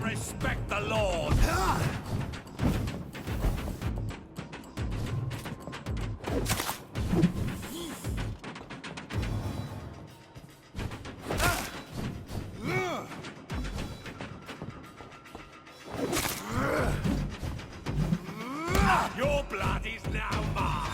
Respect the Lord! Your blood is now mine!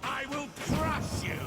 I will crush you!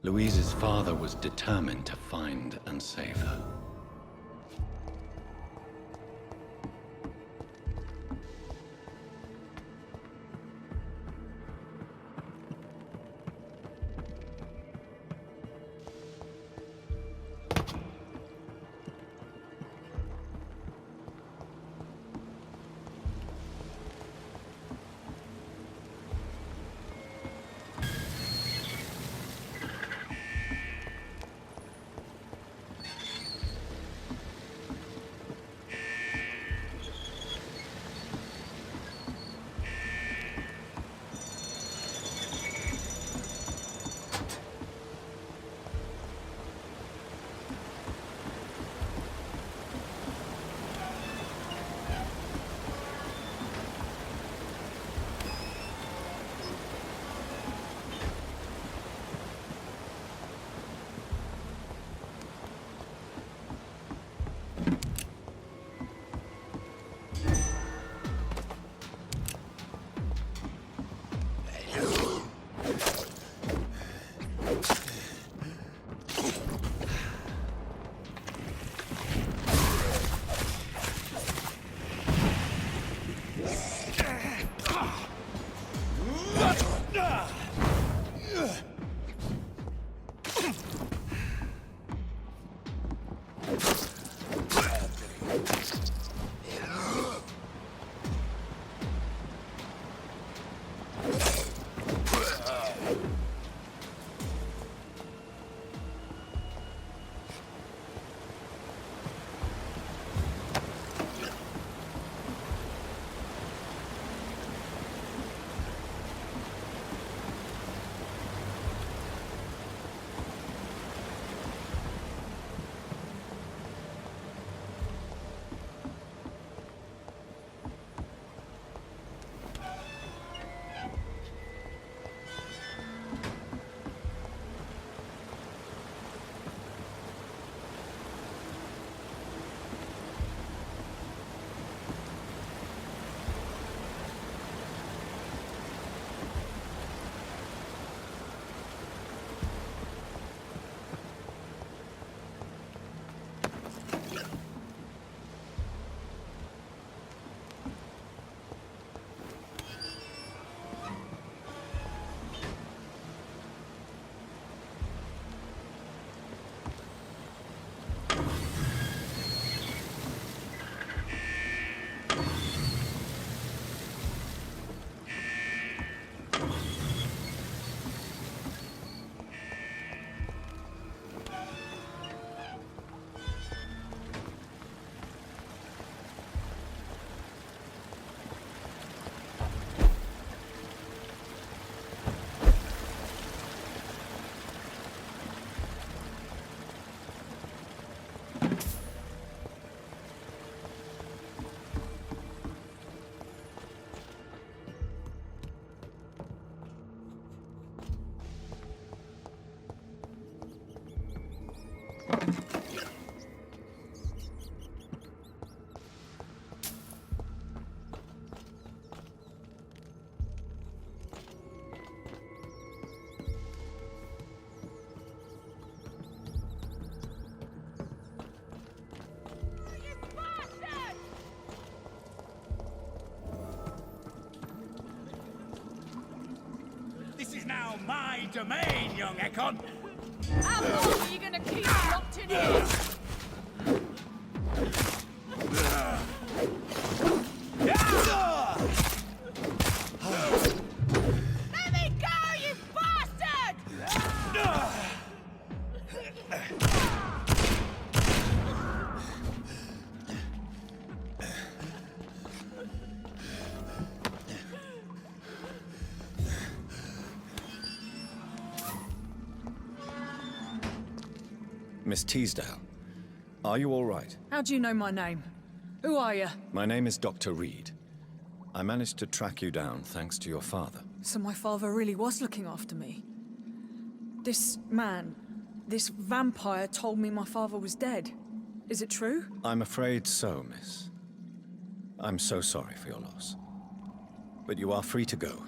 Louise's father was determined to find and save her. now my domain, young Ekon. How long are you gonna keep me locked in here? Let me go, you bastard! Miss Teasdale, are you all right? How do you know my name? Who are you? My name is Dr. Reid. I managed to track you down thanks to your father. So my father really was looking after me. This man, this vampire told me my father was dead. Is it true? I'm afraid so, miss. I'm so sorry for your loss. But you are free to go,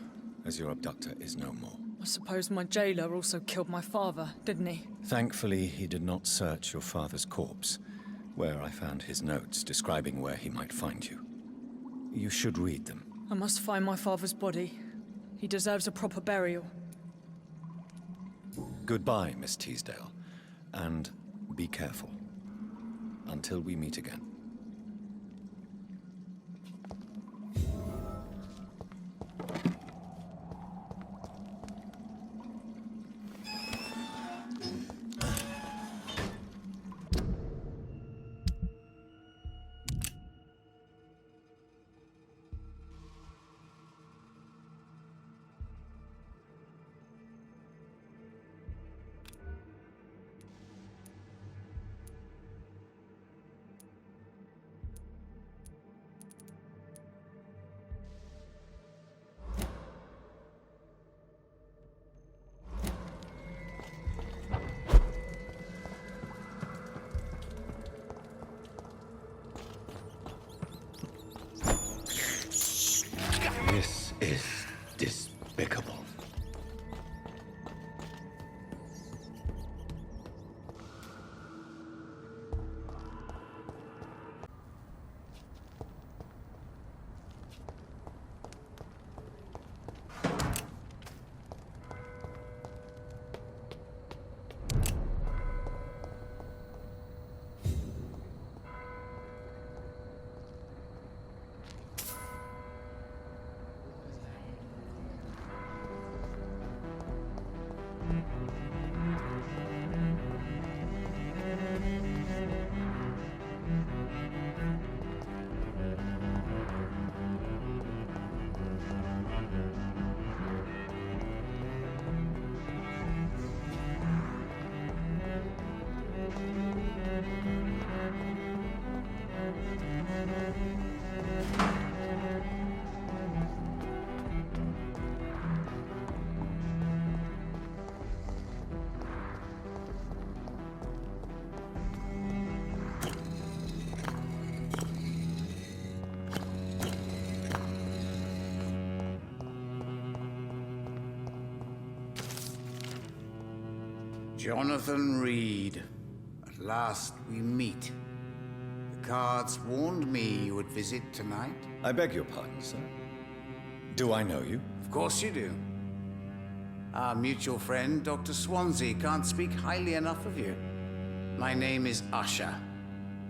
as your abductor is no more. I suppose my jailer also killed my father, didn't he? Thankfully, he did not search your father's corpse, where I found his notes describing where he might find you. You should read them. I must find my father's body. He deserves a proper burial. Goodbye, Miss Teasdale, and be careful. Until we meet again. This is despicable. Jonathan Reid. At last we meet. The cards warned me you would visit tonight. I beg your pardon, sir. Do I know you? Of course you do. Our mutual friend, Dr. Swansea, can't speak highly enough of you. My name is Usher.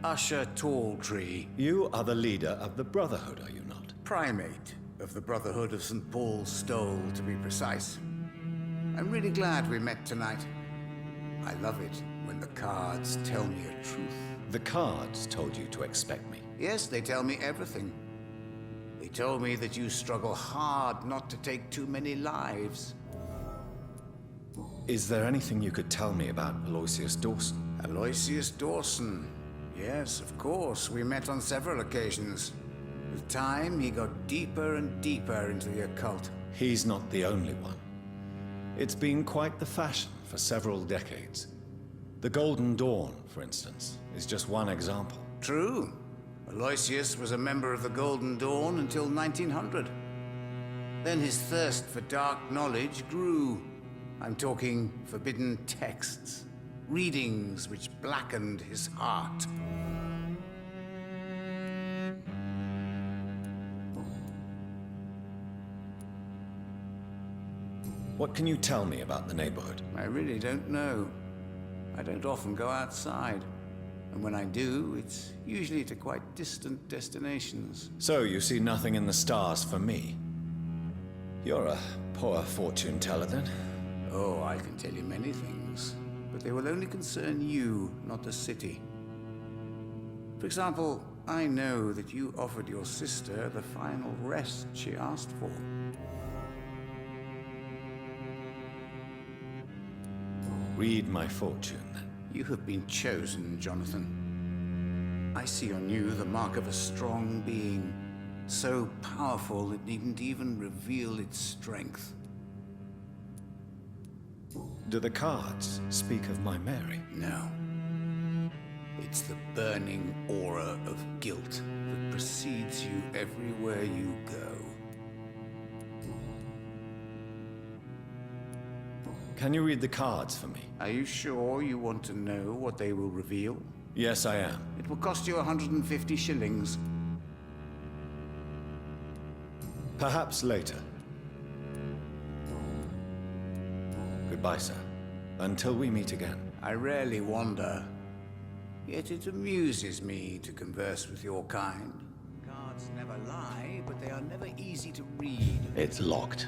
Usher Talltree. You are the leader of the Brotherhood, are you not? Primate of the Brotherhood of St. Paul's Stole, to be precise. I'm really glad we met tonight. I love it when the cards tell me a truth. The cards told you to expect me. Yes, they tell me everything. They told me that you struggle hard not to take too many lives. Is there anything you could tell me about Aloysius Dawson? Aloysius Dawson. Yes, of course. We met on several occasions. With time, he got deeper and deeper into the occult. He's not the only one. It's been quite the fashion for several decades. The Golden Dawn, for instance, is just one example. True. Aloysius was a member of the Golden Dawn until 1900. Then his thirst for dark knowledge grew. I'm talking forbidden texts, readings which blackened his heart. What can you tell me about the neighborhood? I really don't know. I don't often go outside. And when I do, it's usually to quite distant destinations. So you see nothing in the stars for me? You're a poor fortune teller, then? Oh, I can tell you many things, but they will only concern you, not the city. For example, I know that you offered your sister the final rest she asked for. Read my fortune, then. You have been chosen, Jonathan. I see on you the mark of a strong being, so powerful it needn't even reveal its strength. Do the cards speak of my Mary? No. It's the burning aura of guilt that precedes you everywhere you go. Can you read the cards for me? Are you sure you want to know what they will reveal? Yes, I am. It will cost you 150 shillings. Perhaps later. Goodbye, sir. Until we meet again. I rarely wander, yet it amuses me to converse with your kind. Cards never lie, but they are never easy to read. It's locked.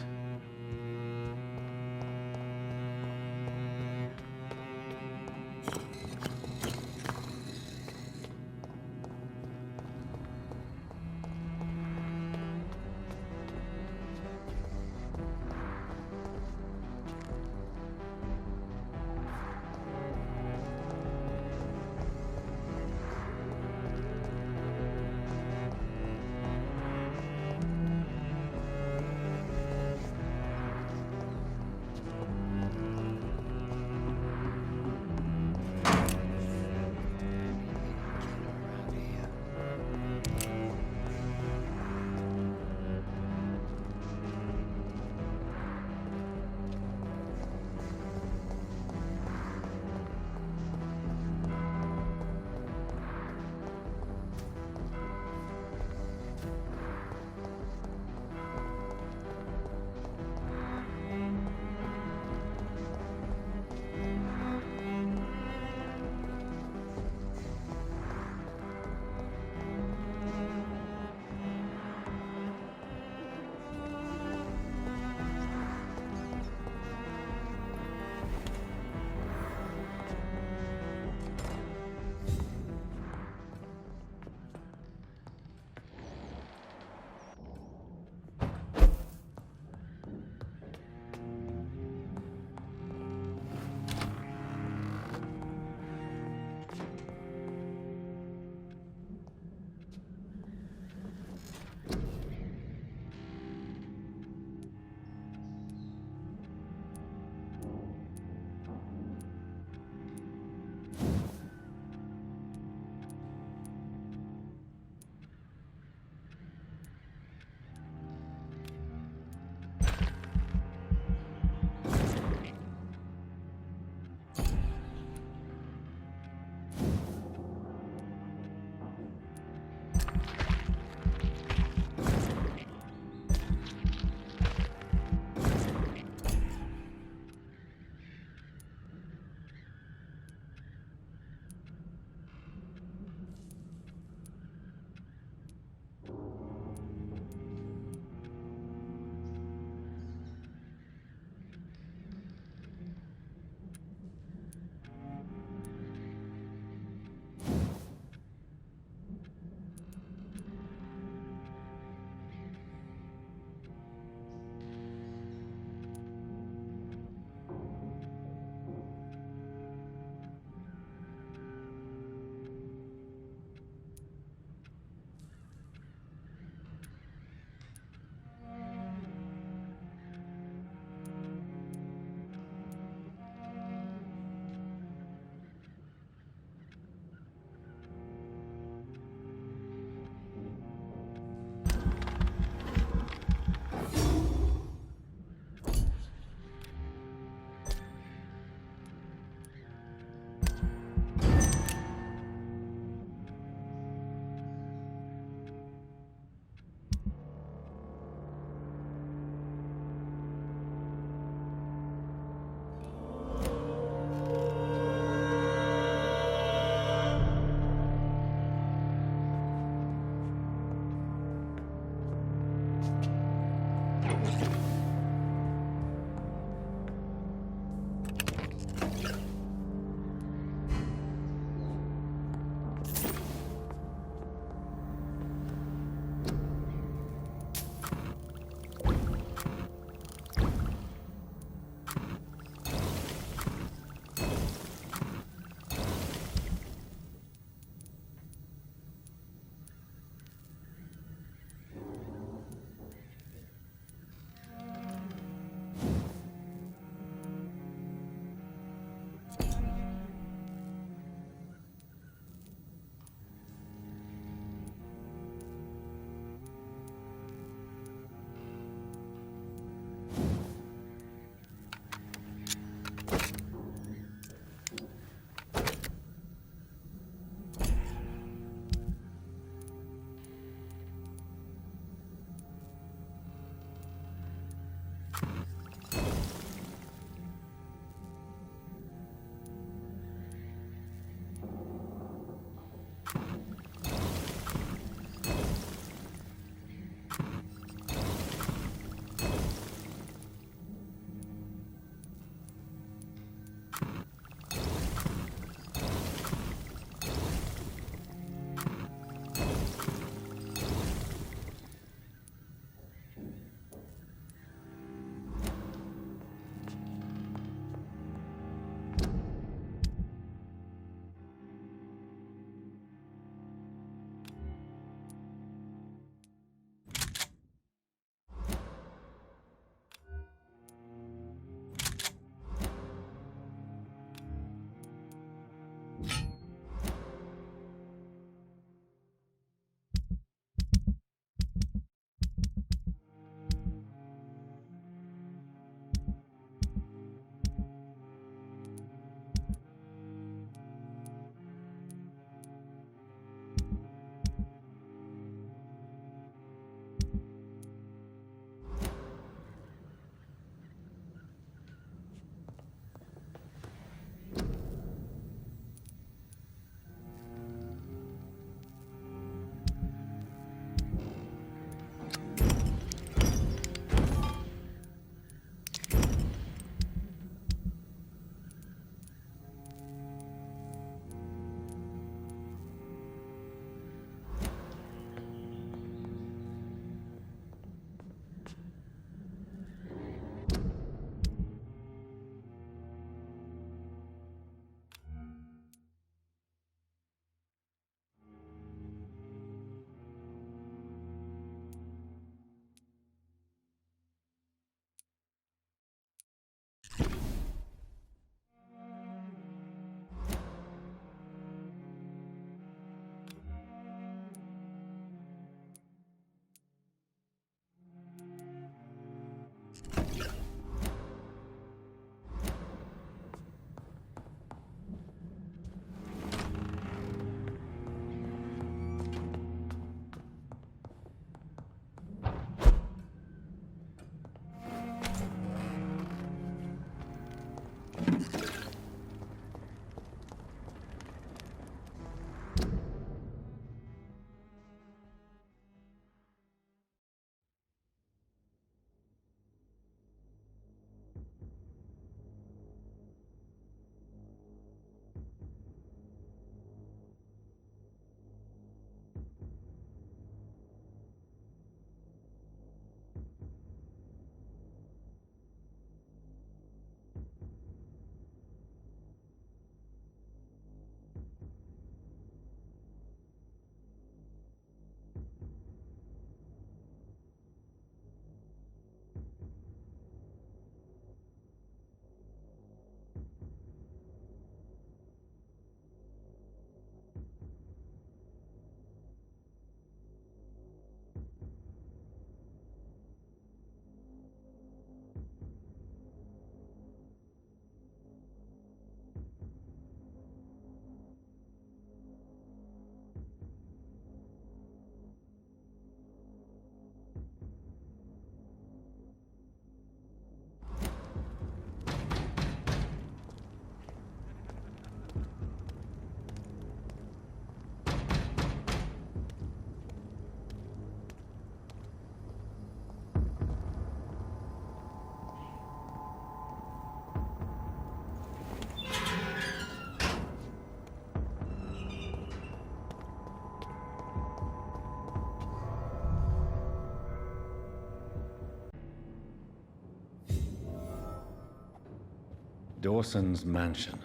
Dawson's mansion.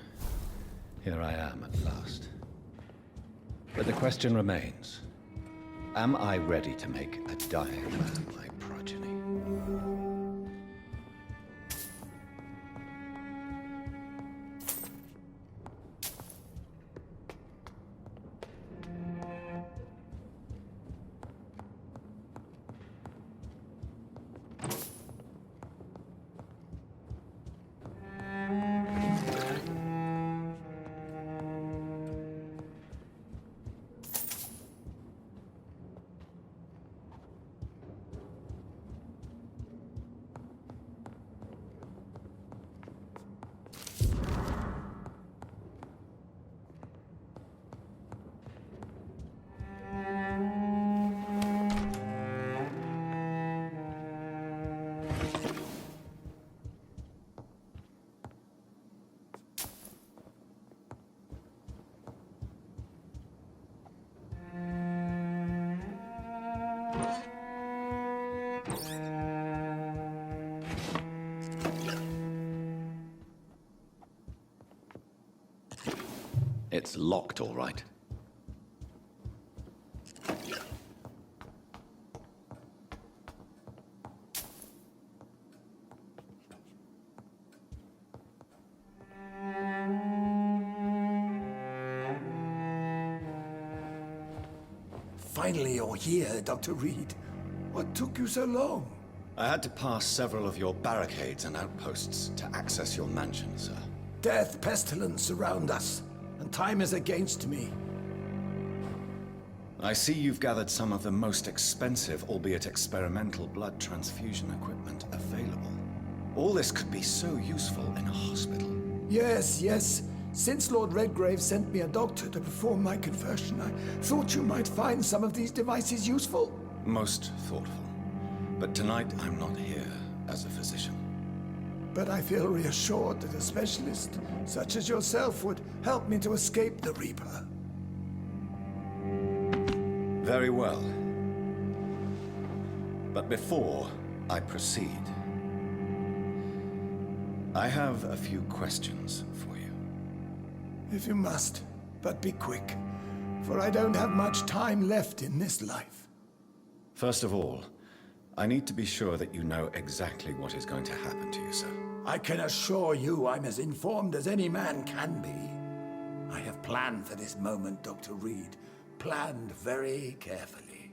Here I am at last. But the question remains. Am I ready to make a dying man my progeny? It's locked, all right. Finally, you're here, Dr. Reid. What took you so long? I had to pass several of your barricades and outposts to access your mansion, sir. Death, pestilence surround us, and time is against me. I see you've gathered some of the most expensive, albeit experimental, blood transfusion equipment available. All this could be so useful in a hospital. Yes, yes. Since Lord Redgrave sent me a doctor to perform my conversion, I thought you might find some of these devices useful. Most thoughtful. But tonight I'm not here as a physician. But I feel reassured that a specialist such as yourself would help me to escape the Reaper. Very well. But before I proceed, I have a few questions for you. If you must, but be quick, for I don't have much time left in this life. First of all, I need to be sure that you know exactly what is going to happen to you, sir. I can assure you I'm as informed as any man can be. I have planned for this moment, Dr. Reid. Planned very carefully.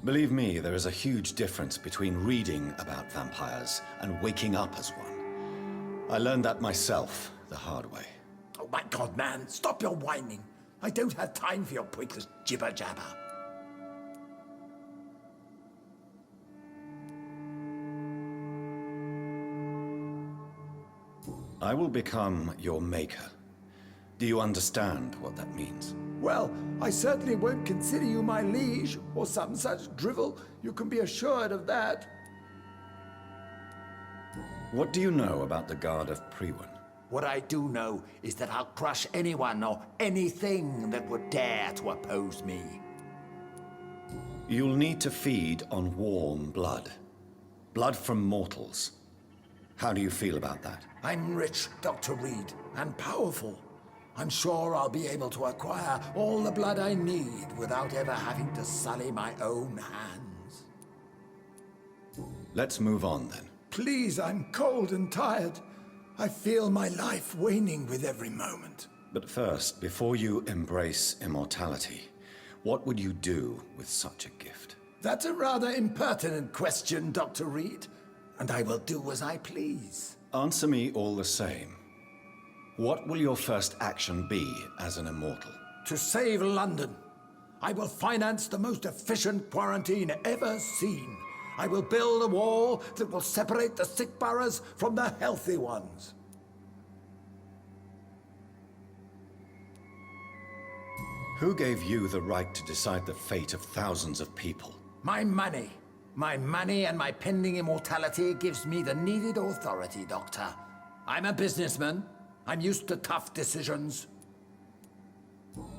Believe me, there is a huge difference between reading about vampires and waking up as one. I learned that myself the hard way. Oh my God, man, stop your whining. I don't have time for your pointless jibber-jabber. I will become your maker. Do you understand what that means? Well, I certainly won't consider you my liege, or some such drivel. You can be assured of that. What do you know about the Guard of Priwen? What I do know is that I'll crush anyone or anything that would dare to oppose me. You'll need to feed on warm blood. Blood from mortals. How do you feel about that? I'm rich, Dr. Reid, and powerful. I'm sure I'll be able to acquire all the blood I need without ever having to sully my own hands. Let's move on then. Please, I'm cold and tired. I feel my life waning with every moment. But first, before you embrace immortality, what would you do with such a gift? That's a rather impertinent question, Dr. Reid, and I will do as I please. Answer me all the same. What will your first action be as an immortal? To save London, I will finance the most efficient quarantine ever seen. I will build a wall that will separate the sick boroughs from the healthy ones. Who gave you the right to decide the fate of thousands of people? My money. My money and my pending immortality gives me the needed authority, Doctor. I'm a businessman. I'm used to tough decisions.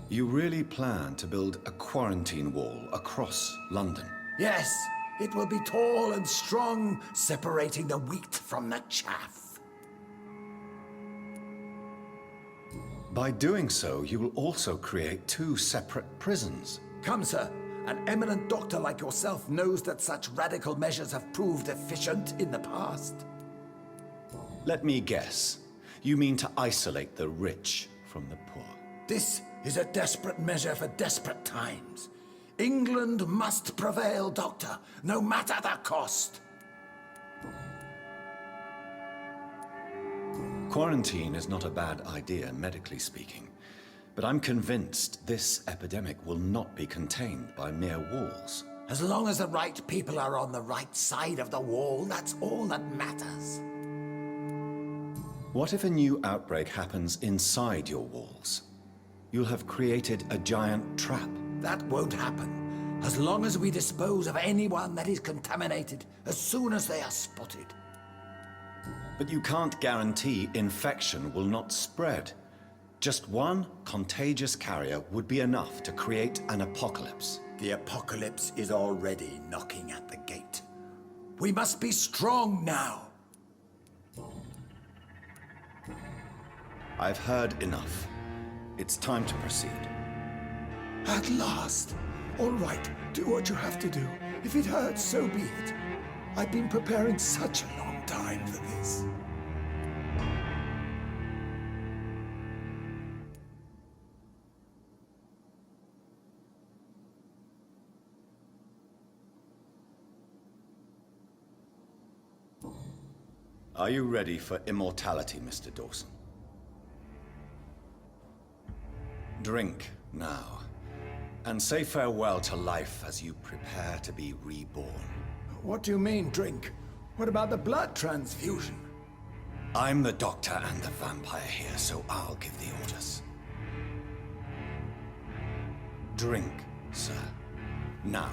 You really plan to build a quarantine wall across London? Yes, it will be tall and strong, separating the wheat from the chaff. By doing so, you will also create two separate prisons. Come, sir. An eminent doctor like yourself knows that such radical measures have proved efficient in the past. Let me guess. You mean to isolate the rich from the poor? This is a desperate measure for desperate times. England must prevail, Doctor, no matter the cost. Quarantine is not a bad idea, medically speaking. But I'm convinced this epidemic will not be contained by mere walls. As long as the right people are on the right side of the wall, that's all that matters. What if a new outbreak happens inside your walls? You'll have created a giant trap. That won't happen, as long as we dispose of anyone that is contaminated as soon as they are spotted. But you can't guarantee infection will not spread. Just one contagious carrier would be enough to create an apocalypse. The apocalypse is already knocking at the gate. We must be strong now. I've heard enough. It's time to proceed. At last. All right, do what you have to do. If it hurts, so be it. I've been preparing such a long time for this. Are you ready for immortality, Mr. Dawson? Drink now, and say farewell to life as you prepare to be reborn. What do you mean, drink? What about the blood transfusion? I'm the doctor and the vampire here, so I'll give the orders. Drink, sir. Now.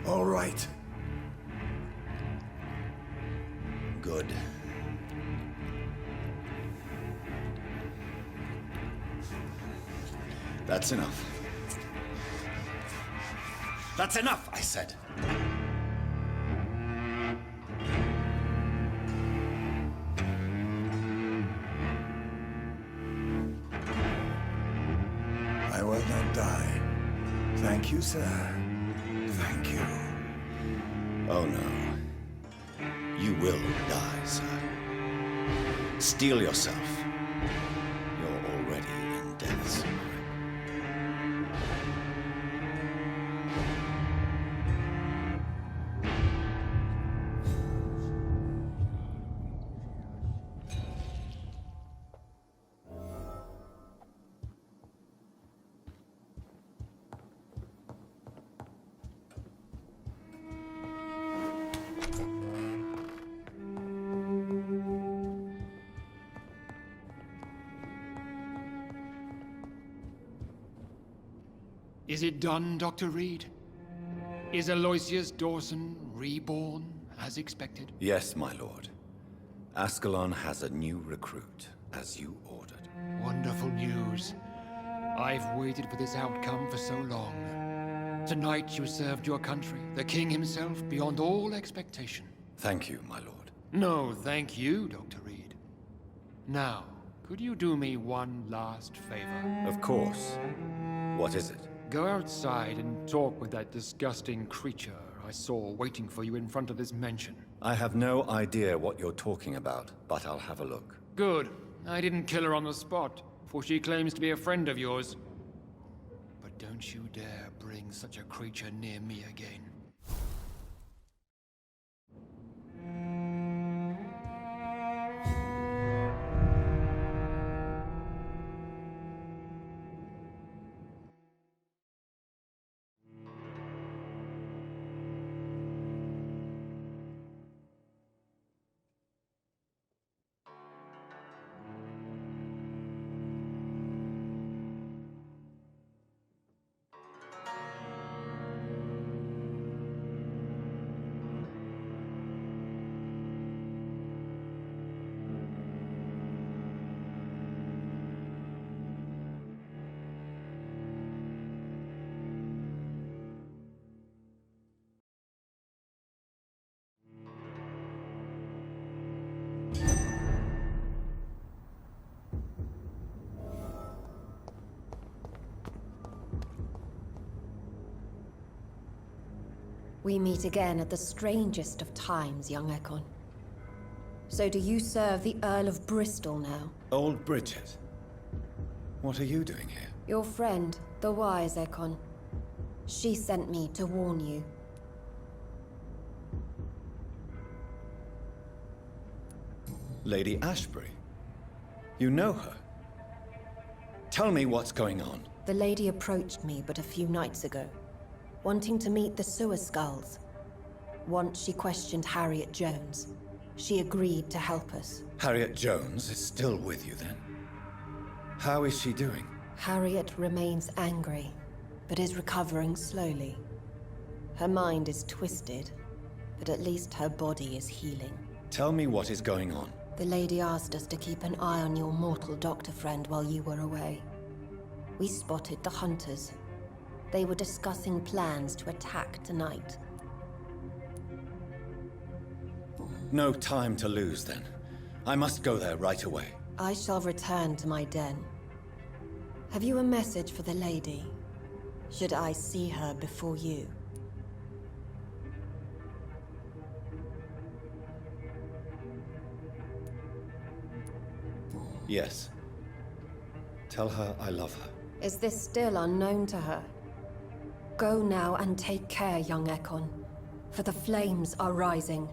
All right. Good. That's enough. That's enough, I said. I will not die. Thank you, sir. Thank you. Oh no. You will die, sir. Steel yourself. You're already in death's grip. Is it done, Dr. Reid? Is Aloysius Dawson reborn, as expected? Yes, my lord. Ascalon has a new recruit, as you ordered. Wonderful news. I've waited for this outcome for so long. Tonight you served your country, the king himself, beyond all expectation. Thank you, my lord. No, thank you, Dr. Reid. Now, could you do me one last favor? Of course. What is it? Go outside and talk with that disgusting creature I saw waiting for you in front of this mansion. I have no idea what you're talking about, but I'll have a look. Good. I didn't kill her on the spot, for she claims to be a friend of yours. But don't you dare bring such a creature near me again. We meet again at the strangest of times, young Ekon. So do you serve the Earl of Bristol now? Old Bridget. What are you doing here? Your friend, the wise Ekon. She sent me to warn you. Lady Ashbury? You know her? Tell me what's going on. The lady approached me but a few nights ago, wanting to meet the Sewer Skulls. Once she questioned Harriet Jones. She agreed to help us. Harriet Jones is still with you then? How is she doing? Harriet remains angry, but is recovering slowly. Her mind is twisted, but at least her body is healing. Tell me what is going on. The lady asked us to keep an eye on your mortal doctor friend while you were away. We spotted the hunters. They were discussing plans to attack tonight. No time to lose then. I must go there right away. I shall return to my den. Have you a message for the lady? Should I see her before you? Yes. Tell her I love her. Is this still unknown to her? Go now and take care, young Ekon, for the flames are rising.